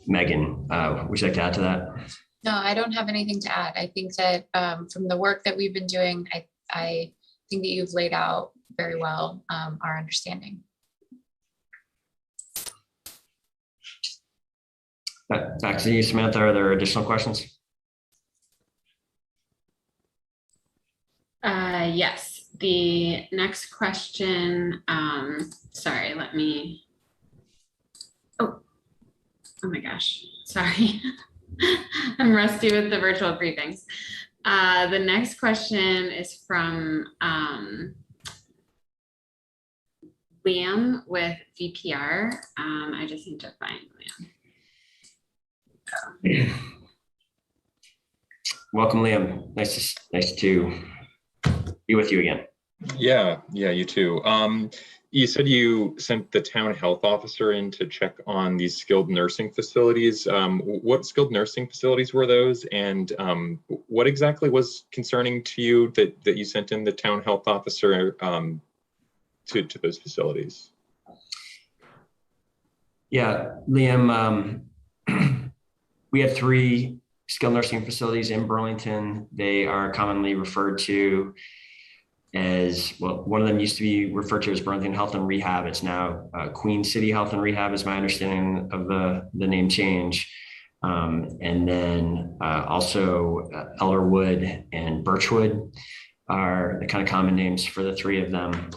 Megan, would you like to add to that? No, I don't have anything to add. I think that from the work that we've been doing, I think that you've laid out very well our understanding. Back to you, Samantha. Are there additional questions? Yes, the next question, sorry, oh my gosh, sorry. I'm rusty with the virtual briefings. The next question is from Liam with VPR. I just need to find Liam. Welcome, Liam. Nice to be with you again. Yeah, you too. You said you sent the town health officer in to check on these skilled nursing facilities. What skilled nursing facilities were those? And what exactly was concerning to you that you sent in the town health officer to those facilities? Yeah, Liam, we have 3 skilled nursing facilities in Burlington. They are commonly referred to as, well, one of them used to be referred to as Burlington Health and Rehab. It's now Queen City Health and Rehab is my understanding of the name change. And then also Elderwood and Birchwood are the kind of common names for the 3 of them.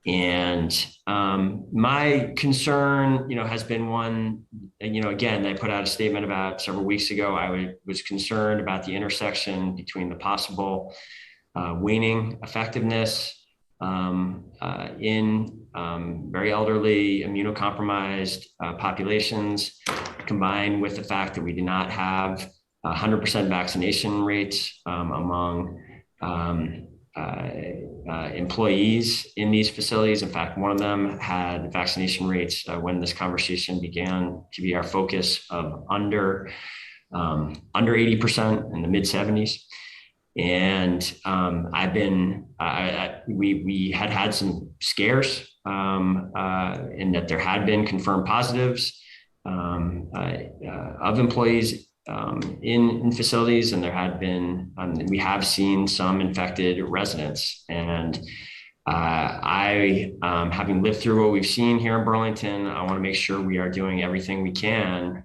And my concern, has been one, again, I put out a statement about several weeks ago. I was concerned about the intersection between the possible waning effectiveness in very elderly, immunocompromised populations, combined with the fact that we do not have 100% vaccination rates among employees in these facilities. In fact, one of them had vaccination rates when this conversation began to be our focus of under 80%, in the mid 70s. And we had some scares in that there had been confirmed positives of employees in facilities, and there had been, we have seen some infected residents. And having lived through what we've seen here in Burlington, I want to make sure we are doing everything we can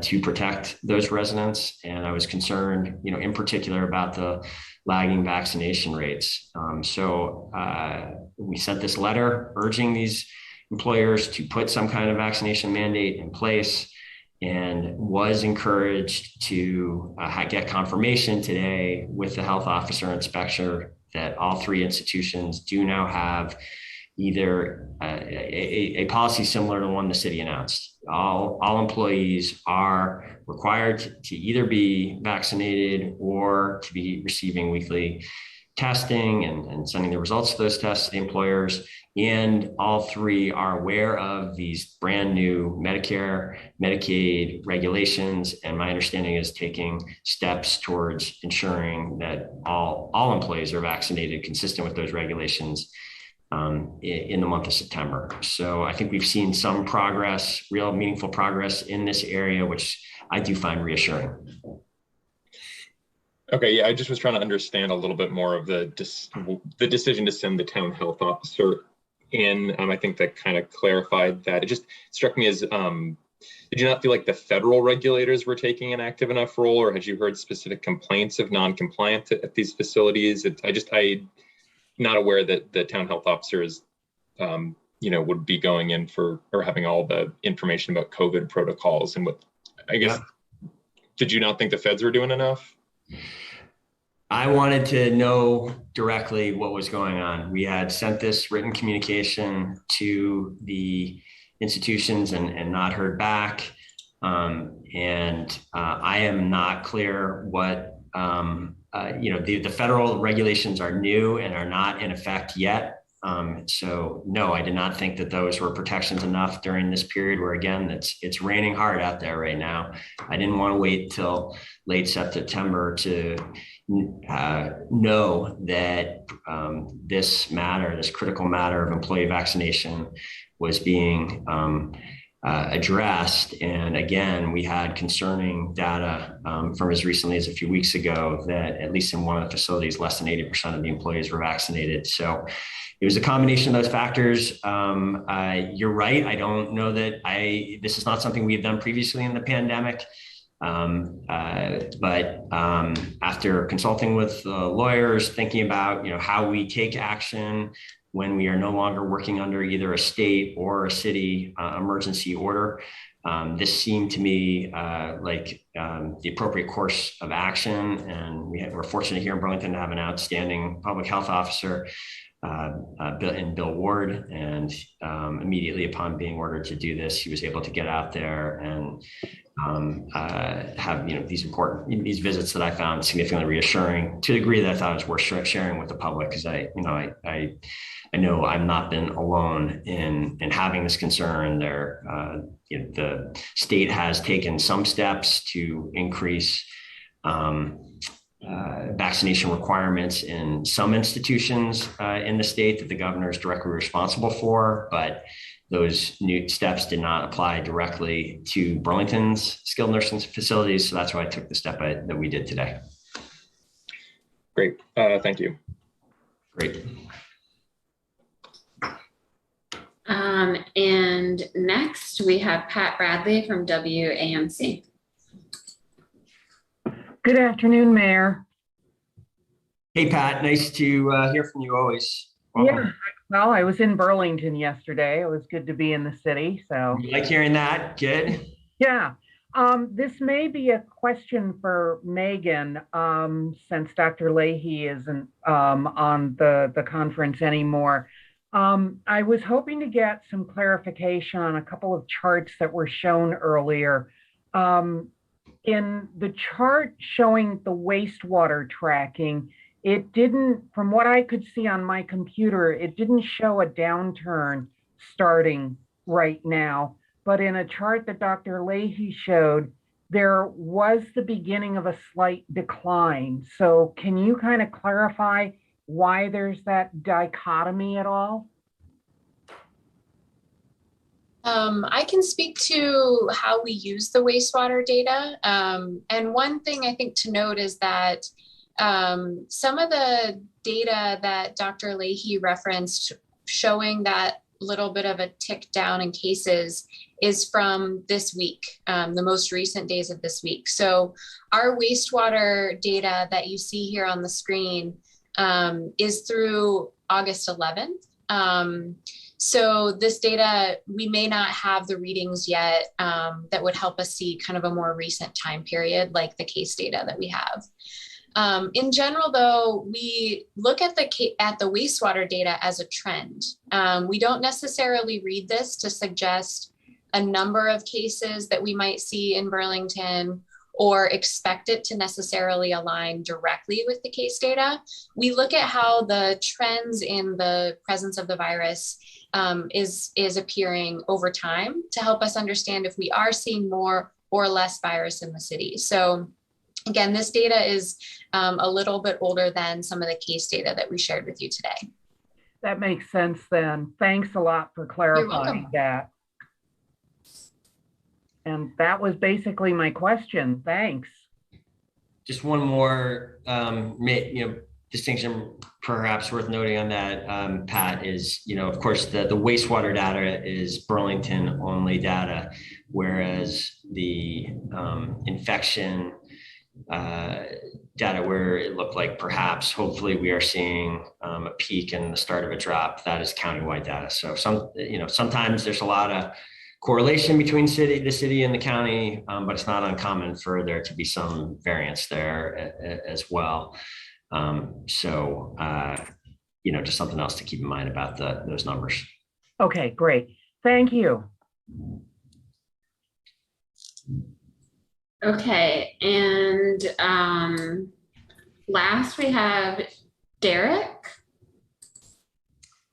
to protect those residents. And I was concerned, in particular about the lagging vaccination rates. So we sent this letter urging these employers to put some kind of vaccination mandate in place, and was encouraged to get confirmation today with the health officer inspector that all 3 institutions do now have either a policy similar to the one the city announced. All employees are required to either be vaccinated or to be receiving weekly testing and sending the results of those tests to the employers. And all 3 are aware of these brand new Medicare, Medicaid regulations. And my understanding is taking steps towards ensuring that all employees are vaccinated consistent with those regulations in the month of September. So I think we've seen some progress, real meaningful progress in this area, which I do find reassuring. Okay, yeah, I just was trying to understand a little bit more of the decision to send the town health officer in. I think that kind of clarified that. It just struck me as, did you not feel like the federal regulators were taking an active enough role, or had you heard specific complaints of non-compliance at these facilities? I'm not aware that the town health officers, would be going in for, or having all the information about COVID protocols and what, I guess, Did you not think the feds were doing enough? I wanted to know directly what was going on. We had sent this written communication to the institutions and not heard back. I am not clear what, the federal regulations are new and are not in effect yet. So no, I did not think that those were protections enough during this period where, again, it's raining hard out there right now. I didn't want to wait till late September to know that this critical matter of employee vaccination was being addressed. And again, we had concerning data from as recently as a few weeks ago that at least in one of the facilities, less than 80% of the employees were vaccinated. So it was a combination of those factors. You're right. I don't know that this is not something we have done previously in the pandemic. But after consulting with lawyers, thinking about how we take action when we are no longer working under either a state or a city emergency order, this seemed to me like the appropriate course of action. And we're fortunate here in Burlington to have an outstanding public health officer in Bill Ward, and immediately upon being ordered to do this, he was able to get out there and have these visits that I found significantly reassuring to the degree that I thought it was worth sharing with the public, because I know I've not been alone in having this concern. The state has taken some steps to increase vaccination requirements in some institutions in the state that the governor is directly responsible for, but those new steps did not apply directly to Burlington's skilled nursing facilities. So that's why I took the step that we did today. Great, thank you. Great. And next we have Pat Bradley from WAMC. Good afternoon, Mayor. Hey, Pat, nice to hear from you always. Welcome. Yeah, well, I was in Burlington yesterday. It was good to be in the city, so. You like hearing that? Good. Yeah. This may be a question for Megan, since Dr. Leahy isn't on the conference anymore. I was hoping to get some clarification on a couple of charts that were shown earlier. In the chart showing the wastewater tracking, it didn't, from what I could see on my computer, it didn't show a downturn starting right now. But in a chart that Dr. Leahy showed, there was the beginning of a slight decline. So can you kind of clarify why there's that dichotomy at all? I can speak to how we use the wastewater data. And one thing I think to note is that some of the data that Dr. Leahy referenced showing that little bit of a tick down in cases is from this week, the most recent days of this week. So our wastewater data that you see here on the screen is through August 11th. So this data, we may not have the readings yet that would help us see kind of a more recent time period, like the case data that we have. In general, though, we look at the wastewater data as a trend. We don't necessarily read this to suggest a number of cases that we might see in Burlington or expect it to necessarily align directly with the case data. We look at how the trends in the presence of the virus is appearing over time to help us understand if we are seeing more or less virus in the city. So again, this data is a little bit older than some of the case data that we shared with you today. That makes sense then. Thanks a lot for clarifying that. And that was basically my question. Thanks. Just one more distinction perhaps worth noting on that, Pat, is, of course, the wastewater data is Burlington only data, whereas the infection data where it looked like perhaps, hopefully we are seeing a peak and the start of a drop, that is countywide data. So sometimes there's a lot of correlation between the city and the county, but it's not uncommon for there to be some variance there as well. So, just something else to keep in mind about those numbers. Okay, great. Thank you. Okay, and last we have Derek.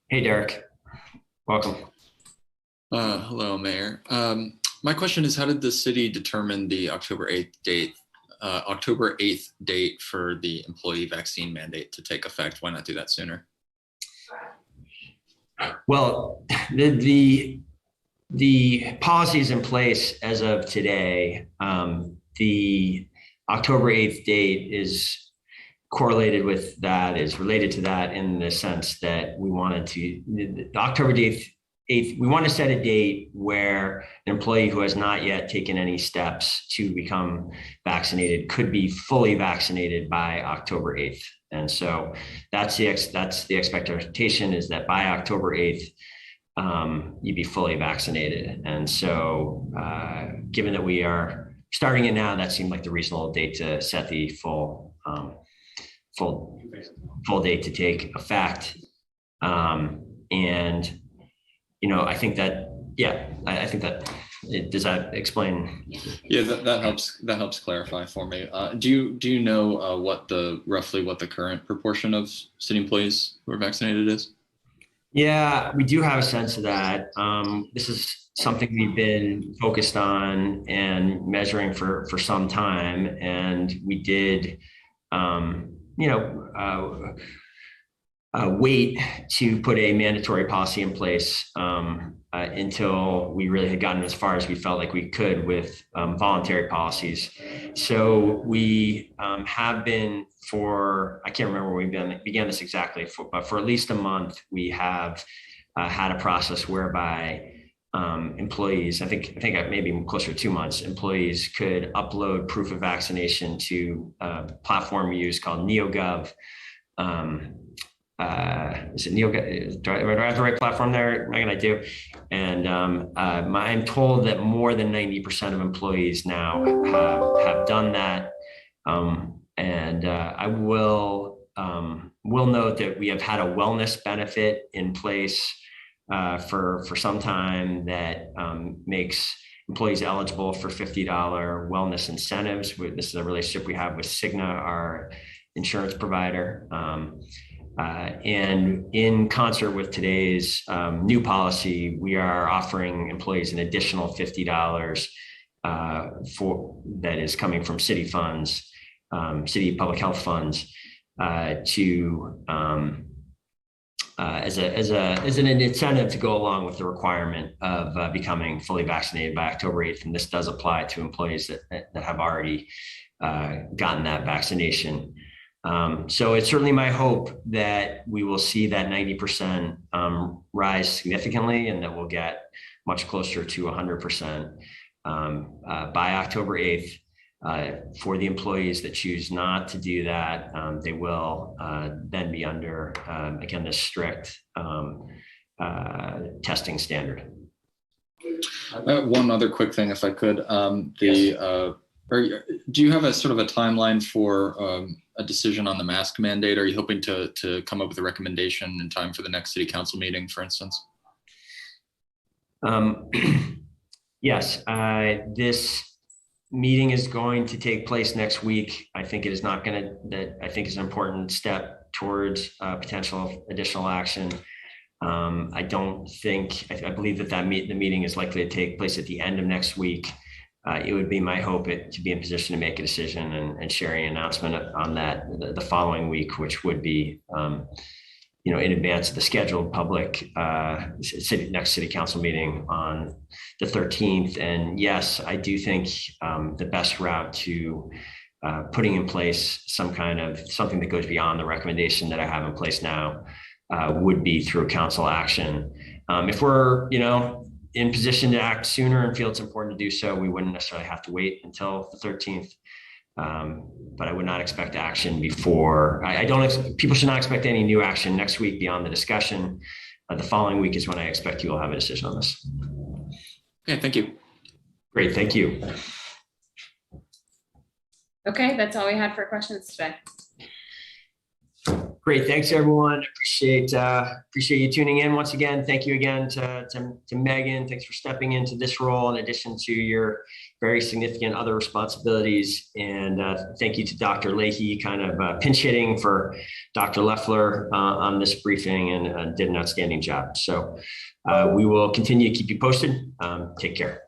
Hey, Derek. Welcome. Hello, Mayor. My question is, how did the city determine the October 8th date for the employee vaccine mandate to take effect? Why not do that sooner? Well, the policy is in place as of today. The October 8th date is correlated with that, is related to that in the sense that we wanted to, the October 8th, we want to set a date where an employee who has not yet taken any steps to become vaccinated could be fully vaccinated by October 8th. And so that's the expectation, is that by October 8th, you'd be fully vaccinated. And so given that we are starting it now, that seemed like the reasonable date to set the full date to take effect. And I think that, I think that does that explain? Yeah, that helps clarify for me. Do you know roughly what the current proportion of city employees who are vaccinated is? Yeah, we do have a sense of that. This is something we've been focused on and measuring for some time, and we did, wait to put a mandatory policy in place until we really had gotten as far as we felt like we could with voluntary policies. So we have been I can't remember when we began this exactly, but for at least a month, we have had a process whereby employees, I think maybe closer to 2 months, employees could upload proof of vaccination to a platform we use called NeoGov. Is it NeoGov? Do I have the right platform there, Megan? I do. And I'm told that more than 90% of employees now have done that. And I will note that we have had a wellness benefit in place for some time that makes employees eligible for $50 wellness incentives. This is a relationship we have with Cigna, our insurance provider. And in concert with today's new policy, we are offering employees an additional $50 that is coming from city funds, city public health funds, as an incentive to go along with the requirement of becoming fully vaccinated by October 8th. And this does apply to employees that have already gotten that vaccination. So it's certainly my hope that we will see that 90% rise significantly, and that we'll get much closer to 100% by October 8th. For the employees that choose not to do that, they will then be under, again, this strict testing standard. One other quick thing, if I could. Yes. Do you have a sort of a timeline for a decision on the mask mandate? Are you hoping to come up with a recommendation in time for the next city council meeting, for instance? Yes, this meeting is going to take place next week. I think it is not going to, I think is an important step towards potential additional action. I believe that the meeting is likely to take place at the end of next week. It would be my hope to be in position to make a decision and sharing an announcement on that the following week, which would be, in advance of the scheduled public next city council meeting on the 13th. And yes, I do think the best route to putting in place something that goes beyond the recommendation that I have in place now would be through council action. If we're, in position to act sooner and feel it's important to do so, we wouldn't necessarily have to wait until the 13th. But I would not expect action before. People should not expect any new action next week beyond the discussion. The following week is when I expect you will have a decision on this. Okay, thank you. Great, thank you. Okay, that's all we had for questions today. Great, thanks everyone. Appreciate you tuning in once again. Thank you again to Megan. Thanks for stepping into this role in addition to your very significant other responsibilities. And thank you to Dr. Leahy, kind of pinch hitting for Dr. Leffler on this briefing, and did an outstanding job. So we will continue to keep you posted. Take care.